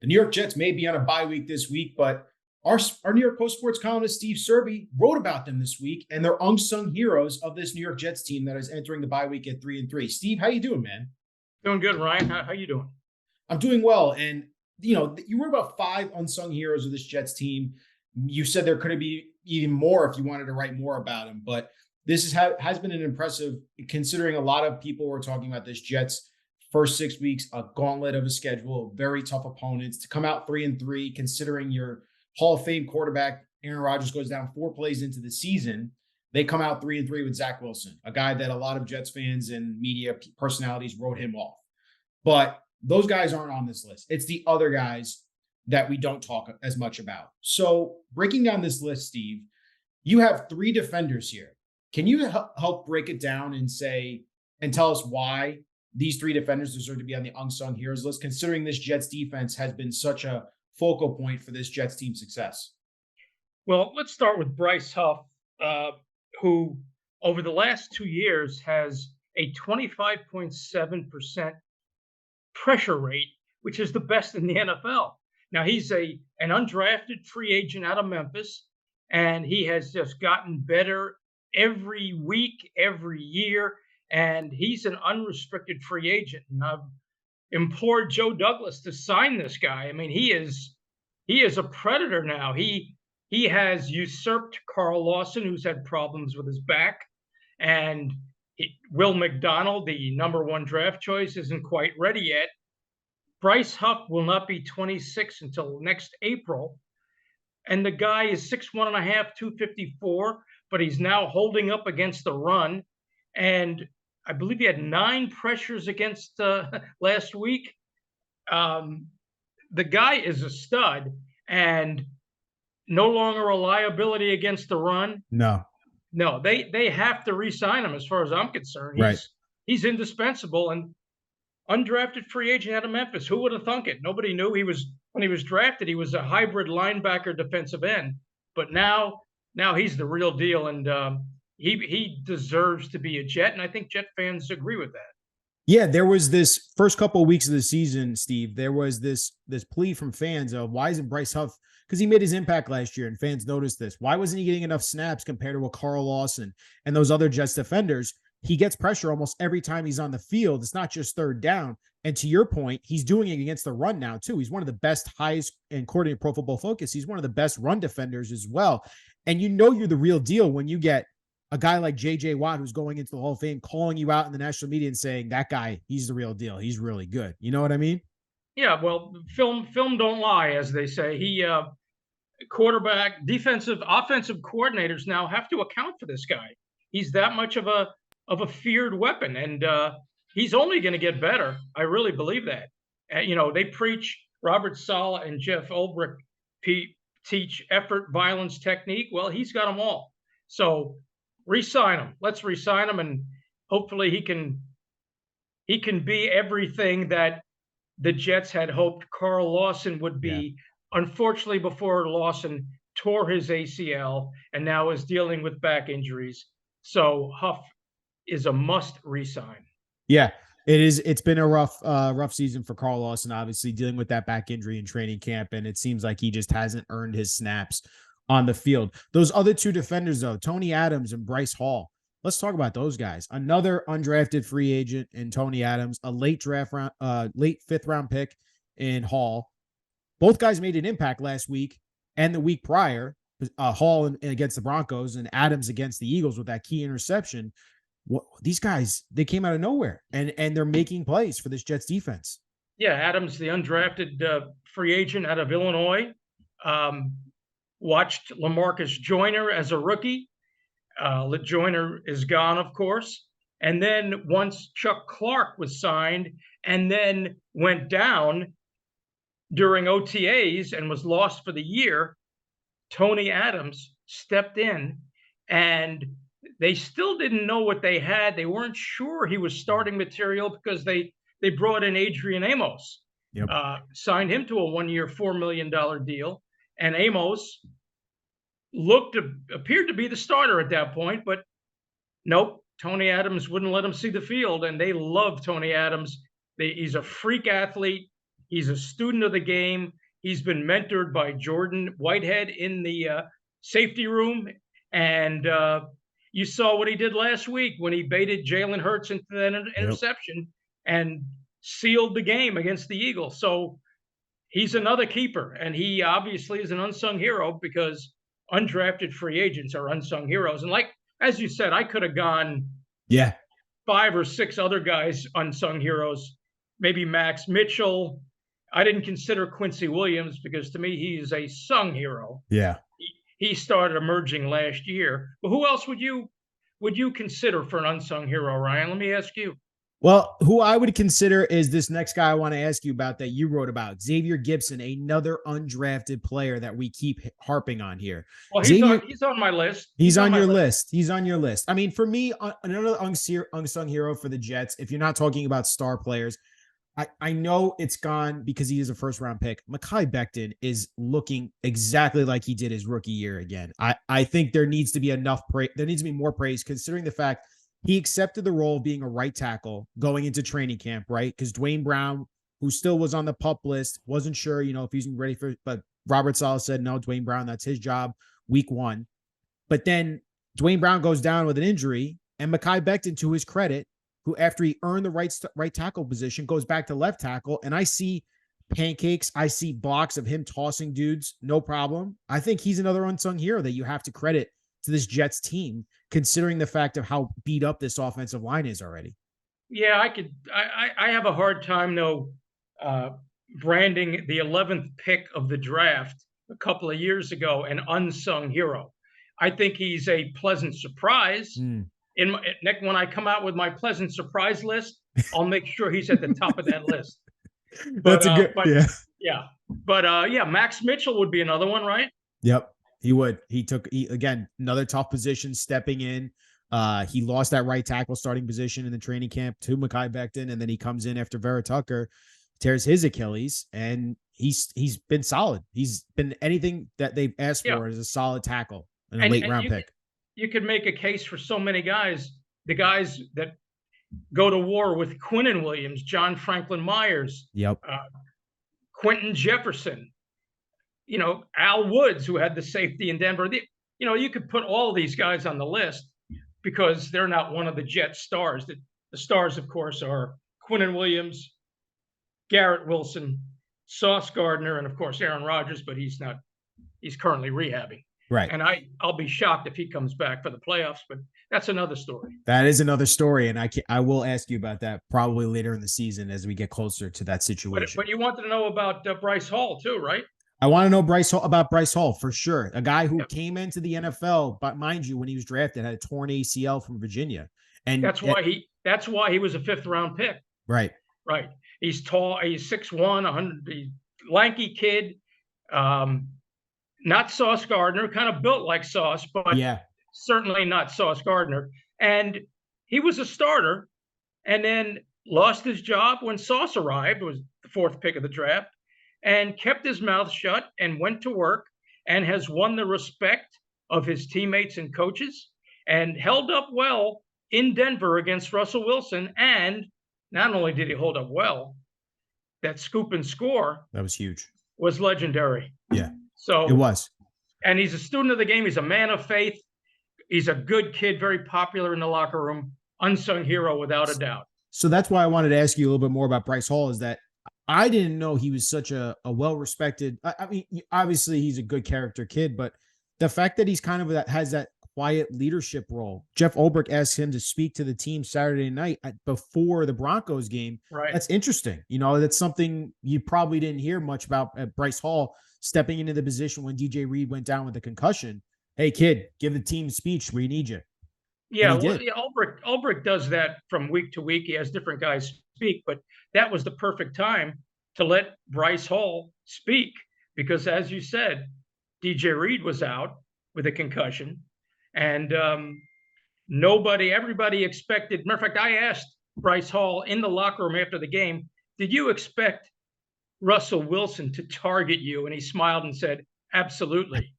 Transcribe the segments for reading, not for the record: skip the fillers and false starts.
The New York Jets may be on a bye week this week, but our New York Post Sports columnist Steve Serby wrote about them this week, and they're unsung heroes of this New York Jets team that is entering the bye week at 3-3. Steve, how you doing, man? Doing good, Ryan. How you doing? I'm doing well, and you wrote about 5 unsung heroes of this Jets team. You said there could be even more if you wanted to write more about them, but this has been an impressive, considering a lot of people were talking about this Jets first 6 weeks, a gauntlet of a schedule, very tough opponents to come out 3-3, considering your Hall of Fame quarterback Aaron Rodgers goes down 4 plays into the season. They come out 3-3 with Zach Wilson, a guy that a lot of Jets fans and media personalities wrote him off. But those guys aren't on this list. It's the other guys that we don't talk as much about. So breaking down this list, Steve, you have 3 defenders here. Can you help break it down and tell us why these 3 defenders deserve to be on the unsung heroes list, considering this Jets defense has been such a focal point for this Jets team success? Well, let's start with Bryce Huff, who over the last 2 years has a 25.7% pressure rate, which is the best in the NFL. Now, he's an undrafted free agent out of Memphis, and he has just gotten better every week, every year, and he's an unrestricted free agent. And I've implored Joe Douglas to sign this guy. I mean, he is a predator now. He has usurped Carl Lawson, who's had problems with his back, and Will McDonald, the #1 draft choice, isn't quite ready yet. Bryce Huff will not be 26 until next April. And the guy is 6'1.5", 254, but he's now holding up against the run. And I believe he had 9 pressures against last week. The guy is a stud and no longer a liability against the run. No, they have to re-sign him as far as I'm concerned. Right. He's indispensable. And undrafted free agent out of Memphis. Who would have thunk it? Nobody knew when he was drafted, he was a hybrid linebacker defensive end. But now he's the real deal, and he deserves to be a Jet, and I think Jet fans agree with that. Yeah, there was this first couple of weeks of the season, Steve. There was this plea from fans of why isn't Bryce Huff, because he made his impact last year, and fans noticed this. Why wasn't he getting enough snaps compared to a Carl Lawson and those other Jets defenders? He gets pressure almost every time he's on the field. It's not just third down. And to your point, he's doing it against the run now, too. He's one of the best, highest, and according to Pro Football Focus, he's one of the best run defenders as well. And you're the real deal when you get a guy like J.J. Watt, who's going into the Hall of Fame, calling you out in the national media and saying, that guy, he's the real deal. He's really good. You know what I mean? Yeah, well, film don't lie, as they say. Quarterback, defensive, offensive coordinators now have to account for this guy. He's that much of a feared weapon, and he's only going to get better. I really believe that. They preach, Robert Saleh and Jeff Ulbrich teach effort, violence, technique. Well, he's got them all. So re-sign him. Let's re-sign him, and hopefully he can be everything that the Jets had hoped Carl Lawson would be. Yeah. Unfortunately, before Lawson tore his ACL and now is dealing with back injuries. So Huff is a must re-sign. Yeah, it is. It's been a rough season for Carl Lawson, obviously dealing with that back injury in training camp. And it seems like he just hasn't earned his snaps on the field. Those other 2 defenders, though, Tony Adams and Bryce Hall. Let's talk about those guys. Another undrafted free agent in Tony Adams, a late 5th round pick in Hall. Both guys made an impact last week and the week prior. Hall against the Broncos and Adams against the Eagles with that key interception. These guys, they came out of nowhere, and they're making plays for this Jets defense. Yeah, Adams, the undrafted free agent out of Illinois, watched LaMarcus Joyner as a rookie. Joyner is gone, of course. And then once Chuck Clark was signed and then went down during OTAs and was lost for the year, Tony Adams stepped in, and they still didn't know what they had. They weren't sure he was starting material because they brought in Adrian Amos, signed him to a 1-year, $4 million deal. And Amos appeared to be the starter at that point, but nope, Tony Adams wouldn't let him see the field, and they love Tony Adams. He's a freak athlete. He's a student of the game. He's been mentored by Jordan Whitehead in the safety room. And you saw what he did last week when he baited Jalen Hurts into that interception and sealed the game against the Eagles. So he's another keeper. And he obviously is an unsung hero because undrafted free agents are unsung heroes. And like, as you said, I could have gone 5 or 6 other guys, unsung heroes, maybe Max Mitchell. I didn't consider Quincy Williams because to me, he's a sung hero. Yeah. He started emerging last year. But who else would you consider for an unsung hero, Ryan? Let me ask you. Well, who I would consider is this next guy I want to ask you about that you wrote about, Xavier Gibson, another undrafted player that we keep harping on here. Well, he's on my list. He's on your list. He's on your list. I mean, for me, another unsung hero for the Jets, if you're not talking about star players, I know it's gone because he is a first-round pick. Mekhi Becton is looking exactly like he did his rookie year again. I think there needs to be enough praise. There needs to be more praise considering the fact he accepted the role of being a right tackle going into training camp, right? Because Dwayne Brown, who still was on the PUP list, wasn't sure, if he's ready for it. But Robert Saleh said, no, Dwayne Brown, that's his job week 1. But then Dwayne Brown goes down with an injury, and Mekhi Becton, to his credit, who after he earned the right tackle position, goes back to left tackle. And I see pancakes. I see blocks of him tossing dudes. No problem. I think he's another unsung hero that you have to credit to this Jets team, considering the fact of how beat up this offensive line is already. Yeah, I have a hard time, though, branding the 11th pick of the draft a couple of years ago an unsung hero. I think he's a pleasant surprise. When I come out with my pleasant surprise list, I'll make sure he's at the top of that list. But, That's a good, Max Mitchell would be another one, right? Yep, he would. Again, another tough position stepping in. He lost that right tackle starting position in the training camp to Mekhi Becton, and then he comes in after Vera Tucker tears his Achilles, and he's been solid. He's been anything that they've asked for is a solid tackle and a late round pick. You could make a case for so many guys, the guys that go to war with Quinnen Williams, John Franklin Myers, Quentin Jefferson, Al Woods, who had the safety in Denver. You could put all of these guys on the list because they're not one of the Jets stars. The stars, of course, are Quinnen Williams, Garrett Wilson, Sauce Gardner, and of course Aaron Rodgers, but he's currently rehabbing. Right. And I'll be shocked if he comes back for the playoffs, but that's another story. That is another story, and I will ask you about that probably later in the season as we get closer to that situation. But you wanted to know about Bryce Hall too, right? I want to know about Bryce Hall for sure. A guy who came into the NFL, but mind you, when he was drafted, had a torn ACL from Virginia, and that's why he was a 5th round pick. Right. Right. He's tall. He's 6'1", 100, lanky kid. Not Sauce Gardner, kind of built like Sauce, but certainly not Sauce Gardner. And he was a starter and then lost his job when Sauce arrived, was the 4th pick of the draft, and kept his mouth shut and went to work and has won the respect of his teammates and coaches and held up well in Denver against Russell Wilson. And not only did he hold up well, that scoop and score that was huge, was legendary. Yeah. So it was. And he's a student of the game. He's a man of faith. He's a good kid, very popular in the locker room, unsung hero without a doubt. So that's why I wanted to ask you a little bit more about Bryce Hall, is that I didn't know he was such a well-respected. I mean, obviously he's a good character kid, but the fact that he's kind of has that quiet leadership role. Jeff Ulbrich asked him to speak to the team Saturday night before the Broncos game. Right. That's interesting. That's something you probably didn't hear much about Bryce Hall stepping into the position when DJ Reed went down with a concussion. Hey, kid, give the team a speech. We need you. Yeah, Ulbrich does that from week to week. He has different guys speak, but that was the perfect time to let Bryce Hall speak because, as you said, DJ Reed was out with a concussion, and everybody expected. Matter of fact, I asked Bryce Hall in the locker room after the game, did you expect Russell Wilson to target you? And he smiled and said, absolutely.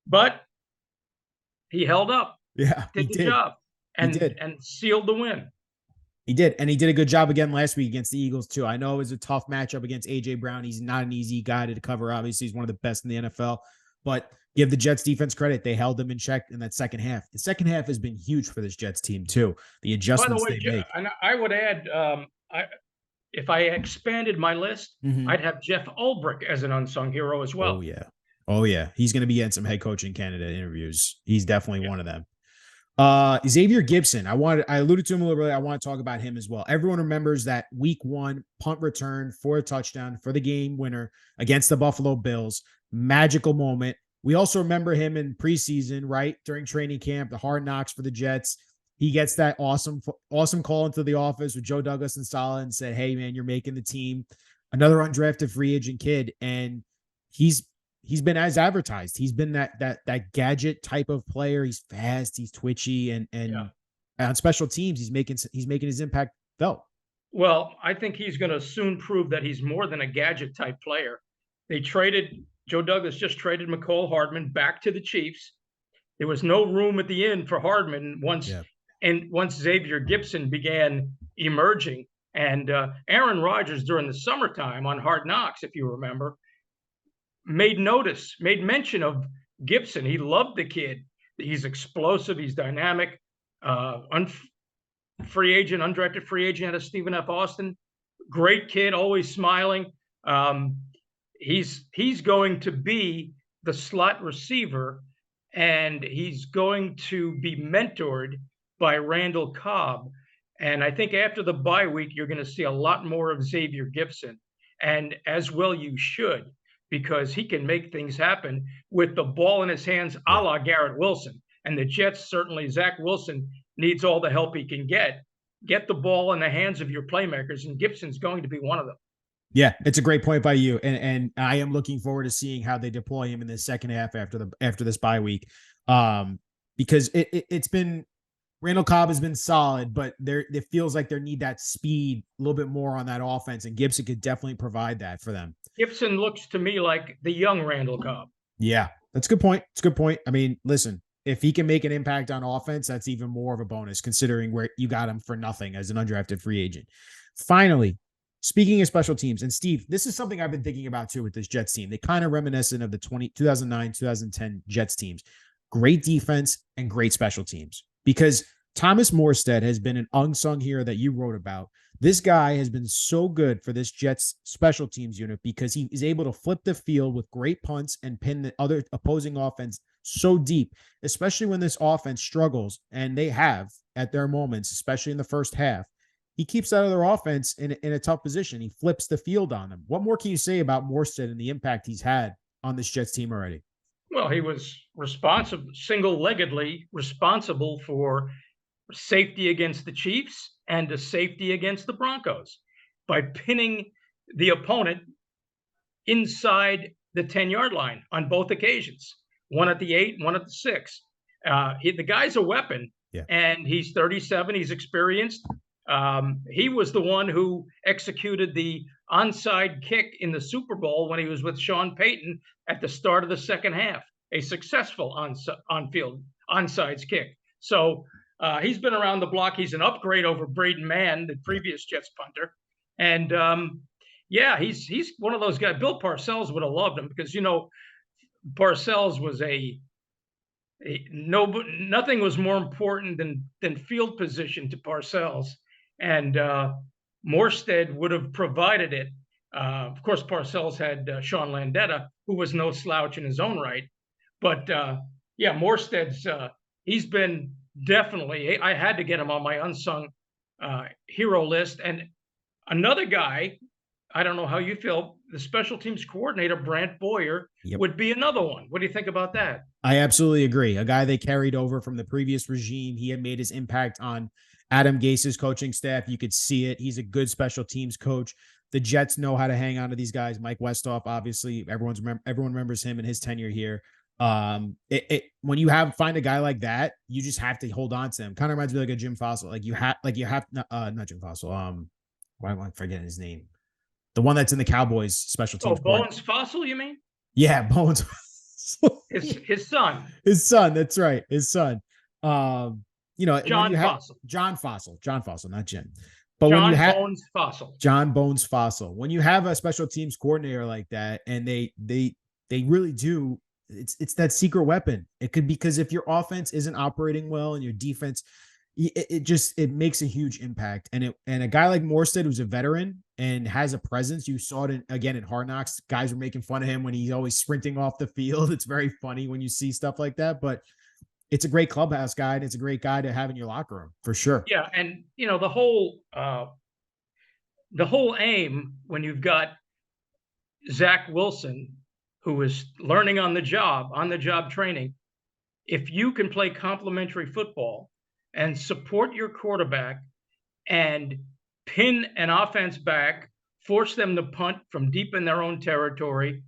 But he held up. Yeah, did the job and sealed the win. He did. And he did a good job again last week against the Eagles, too. I know it was a tough matchup against A.J. Brown. He's not an easy guy to cover. Obviously, he's one of the best in the NFL. But give the Jets defense credit. They held them in check in that second half. The second half has been huge for this Jets team, too. The By the adjustments way, they make. and I would add, if I expanded my list, I'd have Jeff Ulbrich as an unsung hero as well. Oh, yeah. Oh, yeah. He's going to be in some head coaching candidate interviews. He's definitely one of them. Xavier Gibson. I alluded to him a little bit. I want to talk about him as well. Everyone remembers that week 1 punt return for a touchdown for the game winner against the Buffalo Bills. Magical moment. We also remember him in preseason, right? During training camp, the hard knocks for the Jets. He gets that awesome call into the office with Joe Douglas and Saleh and said, "Hey man, you're making the team." Another undrafted free agent kid. And he's been as advertised. He's been that gadget type of player. He's fast, he's twitchy, and on special teams, he's making his impact felt. Well, I think he's going to soon prove that he's more than a gadget type player. Joe Douglas just traded McCole Hardman back to the Chiefs. There was no room at the end for Hardman once Xavier Gibson began emerging. And Aaron Rodgers during the summertime on Hard Knocks, if you remember, made mention of Gibson. He loved the kid. He's explosive. He's dynamic. Undrafted free agent out of Stephen F. Austin. Great kid, always smiling. He's going to be the slot receiver, and he's going to be mentored by Randall Cobb. And I think after the bye week, you're going to see a lot more of Xavier Gibson, and as well you should, because he can make things happen with the ball in his hands, a la Garrett Wilson. And the Jets, certainly Zach Wilson, needs all the help he can get. Get the ball in the hands of your playmakers, and Gibson's going to be one of them. Yeah, it's a great point by you, and I am looking forward to seeing how they deploy him in the second half after this bye week, because it's been Randall Cobb has been solid, but it feels like they need that speed a little bit more on that offense, and Gibson could definitely provide that for them. Gibson looks to me like the young Randall Cobb. Yeah, that's a good point. It's a good point. I mean, listen, if he can make an impact on offense, that's even more of a bonus considering where you got him for nothing as an undrafted free agent. Finally, speaking of special teams, and Steve, this is something I've been thinking about too with this Jets team. They kind of reminiscent of the 2009, 2010 Jets teams. Great defense and great special teams. Because Thomas Morstead has been an unsung hero that you wrote about. This guy has been so good for this Jets special teams unit because he is able to flip the field with great punts and pin the other opposing offense so deep, especially when this offense struggles, and they have at their moments, especially in the first half. He keeps out of their offense in a tough position. He flips the field on them. What more can you say about Morstead and the impact he's had on this Jets team already? Well, he was single-leggedly responsible for safety against the Chiefs and a safety against the Broncos by pinning the opponent inside the 10-yard line on both occasions, one at the 8, one at the 6. The guy's a weapon, and he's 37. He's experienced. He was the one who executed the onside kick in the Super Bowl when he was with Sean Payton at the start of the second half, a successful on-field onside kick. So he's been around the block. He's an upgrade over Braden Mann, the previous Jets punter. And he's one of those guys. Bill Parcells would have loved him because, Parcells was nothing was more important than field position to Parcells. And Morstead would have provided it. Of course, Parcells had Sean Landeta, who was no slouch in his own right. But Morstead's he's been definitely. I had to get him on my unsung hero list. And another guy, I don't know how you feel, the special teams coordinator, Brant Boyer, would be another one. What do you think about that? I absolutely agree. A guy they carried over from the previous regime. He had made his impact on Adam Gase's coaching staff. You could see it. He's a good special teams coach. The Jets know how to hang on to these guys. Mike Westhoff, obviously, everyone remembers him and his tenure here. When you find a guy like that, you just have to hold on to him. Kind of reminds me like a Jim Fossil. Not Jim Fossil. Why am I forgetting his name? The one that's in the Cowboys special teams. Oh, Bones Fossil, you mean? Yeah, Bones. his son. His son. That's right. His son. John Fossil, not Jim. But when you John have Bones Fossil. John Bones Fossil, when you have a special teams coordinator like that, and they really do, it's that secret weapon. It could, because if your offense isn't operating well and your defense, it makes a huge impact. And a guy like Morstead, who's a veteran and has a presence, you saw it again in Hard Knocks. Guys were making fun of him when he's always sprinting off the field. It's very funny when you see stuff like that, but it's a great clubhouse guy, and it's a great guy to have in your locker room for sure. Yeah, and the whole aim when you've got Zach Wilson, who is learning on the job training, if you can play complementary football and support your quarterback and pin an offense back, force them to punt from deep in their own territory,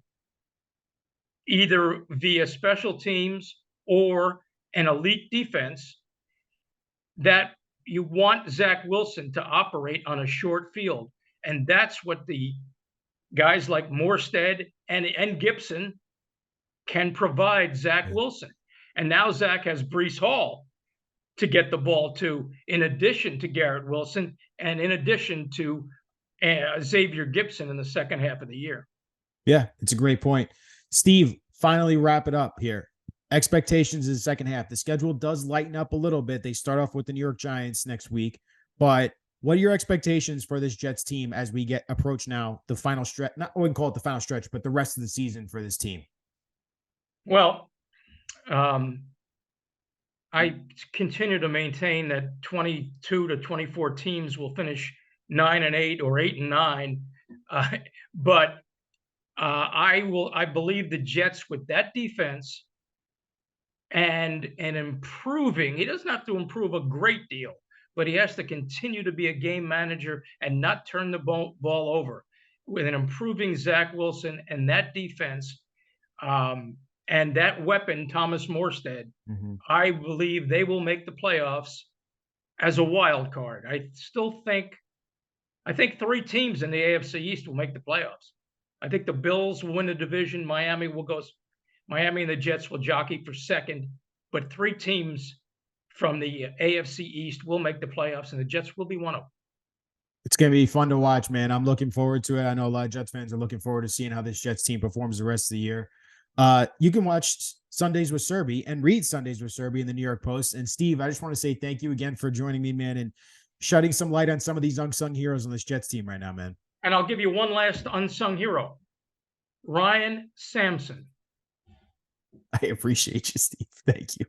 either via special teams or an elite defense, that you want Zach Wilson to operate on a short field. And that's what the guys like Morstead and Gibson can provide Zach Wilson. And now Zach has Bryce Hall to get the ball to, in addition to Garrett Wilson and in addition to Xavier Gibson in the second half of the year. Yeah, it's a great point. Steve, finally wrap it up here. Expectations in the second half. The schedule does lighten up a little bit. They start off with the New York Giants next week, but what are your expectations for this Jets team as we approach now the final stretch? I wouldn't call it the final stretch, but the rest of the season for this team. Well, I continue to maintain that 22 to 24 teams will finish 9-8 or 8-9. But I believe the Jets, with that defense and improving, he doesn't have to improve a great deal, but he has to continue to be a game manager and not turn the ball over. With an improving Zach Wilson and that defense, and that weapon, Thomas Morstead, I believe they will make the playoffs as a wild card. I think 3 teams in the AFC East will make the playoffs. I think the Bills will win the division. Miami and the Jets will jockey for second, but 3 teams from the AFC East will make the playoffs, and the Jets will be one of them. It's going to be fun to watch, man. I'm looking forward to it. I know a lot of Jets fans are looking forward to seeing how this Jets team performs the rest of the year. You can watch Sundays with Serby and read Sundays with Serby in the New York Post. And Steve, I just want to say thank you again for joining me, man, and shedding some light on some of these unsung heroes on this Jets team right now, man. And I'll give you one last unsung hero, Ryan Sampson. I appreciate you, Steve. Thank you.